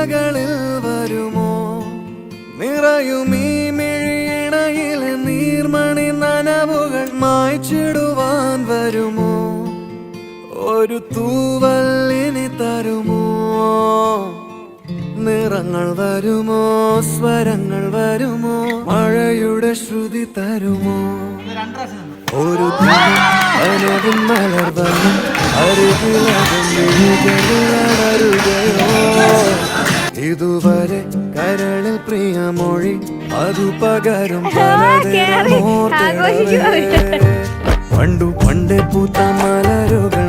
ചിന്തകളിൽ വരുമോ നിറയും ഈ മിഴിയിണയിലെ നീർമണി നനവുകൾ മായ്ച്ചിടുവാൻ വരുമോ ഒരു തൂവല്ലിനി തരുമോ നിറങ്ങൾ വരുമോ സ്വരങ്ങൾ വരുമോ മഴയുടെ ശ്രുതി തരുമോ ഒരു ദിനം മലർവനം അരുകിലരുകയോ ഇതുവരെ കരളിൽ പ്രിയമൊഴി അതു പകരും പണ്ടു പണ്ടേ പൂത്ത മലരുകൾ